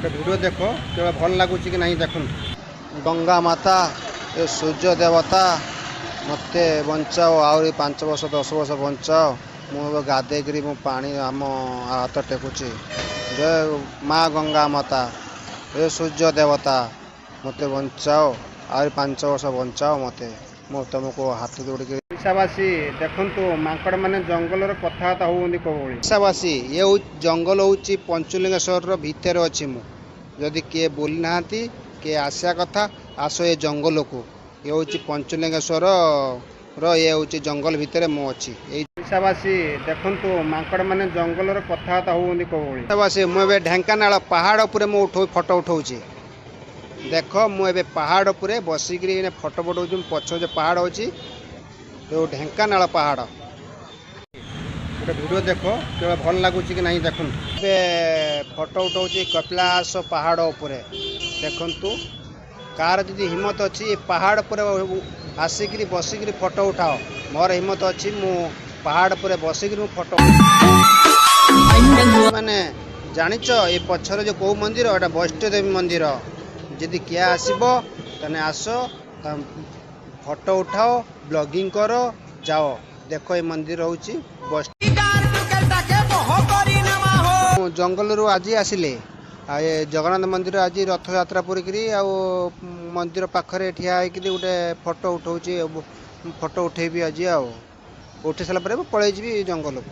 ଗୋଟେ ଭିଡ଼ିଓ ଦେଖ କେବେ ଭଲ ଲାଗୁଛି କି ନାହିଁ ଦେଖୁନ୍। ଗଙ୍ଗା ମାତା ଏ ସୂର୍ଯ୍ୟ ଦେବତା ମୋତେ ବଞ୍ଚାଅ, ଆହୁରି 5 ବର୍ଷ 10 ବର୍ଷ ବଞ୍ଚାଅ। ମୁଁ ଏବେ ଗାଧେଇକିରି ମୁଁ ପାଣି ଆମ ହାତ ଟେକୁଛି। ଜୟ ମା ଗଙ୍ଗା ମାତା, ଏ ସୂର୍ଯ୍ୟ ଦେବତା ମୋତେ ବଞ୍ଚାଅ, ଆହୁରି 5 ବର୍ଷ ବଞ୍ଚାଅ ମୋତେ। ମୁଁ ତୁମକୁ ହାତ ଯୋଡ଼ିକି ଓଡ଼ିଶାବାସୀ ଦେଖନ୍ତୁ ମାଙ୍କଡ଼ ମାନେ ଜଙ୍ଗଲର କଥାବାର୍ତ୍ତା ହେଉଛନ୍ତି କେଉଁଭଳି। ଓଡ଼ିଶାବାସୀ ଇଏ ଜଙ୍ଗଲ ହେଉଛି ପଞ୍ଚଲିଙ୍ଗେଶ୍ୱରର ଭିତରେ ଅଛି। ମୁଁ ଯଦି କିଏ ବୁଲି ନାହାନ୍ତି କିଏ ଆସିବା କଥା ଆସ ଏ ଜଙ୍ଗଲକୁ। ଇଏ ହେଉଛି ପଞ୍ଚଲିଙ୍ଗେଶ୍ୱର ଇଏ ହେଉଛି ଜଙ୍ଗଲ ଭିତରେ ମୁଁ ଅଛି। ଏଇ ଓଡ଼ିଶାବାସୀ ଦେଖନ୍ତୁ ମାଙ୍କଡ଼ ମାନେ ଜଙ୍ଗଲର କଥାବାର୍ତ୍ତା ହେଉଛନ୍ତି କେଉଁଭଳି। ଓଡ଼ିଶାବାସୀ ମୁଁ ଏବେ ଢେଙ୍କାନାଳ ପାହାଡ଼ ଉପରେ ମୁଁ ଫଟୋ ଉଠଉଛି। ଦେଖ ମୁଁ ଏବେ ପାହାଡ଼ ଉପରେ ବସିକିରି ଫଟୋ ଉଠଉଛି। ପଛରେ ଯେ ପାହାଡ଼ ଅଛି ଯେଉଁ ଢେଙ୍କାନାଳ ପାହାଡ଼। ଗୋଟେ ଭିଡ଼ିଓ ଦେଖ କେବେ ଭଲ ଲାଗୁଛି କି ନାହିଁ ଦେଖୁନ୍। ଏବେ ଫଟୋ ଉଠଉଛି କପିଳାସ ପାହାଡ଼ ଉପରେ। ଦେଖନ୍ତୁ କାହାର ଯଦି ହିମ୍ମତ ଅଛି ଏ ପାହାଡ଼ ଉପରେ ଆସିକିରି ବସିକିରି ଫଟୋ ଉଠାଅ। ମୋର ହିମ୍ମତ ଅଛି, ମୁଁ ପାହାଡ଼ ଉପରେ ବସିକିରି ମୁଁ ଫଟୋ ମାନେ ଜାଣିଛ ଏ ପଛରେ ଯେଉଁ କେଉଁ ମନ୍ଦିର, ଏଇଟା ବୈଷ୍ଣୋଦେବୀ ମନ୍ଦିର। ଯଦି କିଏ ଆସିବ ତାହେଲେ ଆସ, ଫଟୋ ଉଠାଅ, ବ୍ଲଗିଂ କର, ଯାଅ। ଦେଖ ଏ ମନ୍ଦିର ହେଉଛି ଜଙ୍ଗଲରୁ ଆଜି ଆସିଲେ। ଆଉ ଏ ଜଗନ୍ନାଥ ମନ୍ଦିର ଆଜି ରଥଯାତ୍ରା ପୁରୀକିରି ଆଉ ମନ୍ଦିର ପାଖରେ ଠିଆ ହେଇକିରି ଗୋଟେ ଫଟୋ ଉଠଉଛି। ଫଟୋ ଉଠେଇବି ଆଜି, ଆଉ ଉଠେଇ ସାରିଲା ପରେ ମୁଁ ପଳେଇ ଯିବି ଜଙ୍ଗଲକୁ।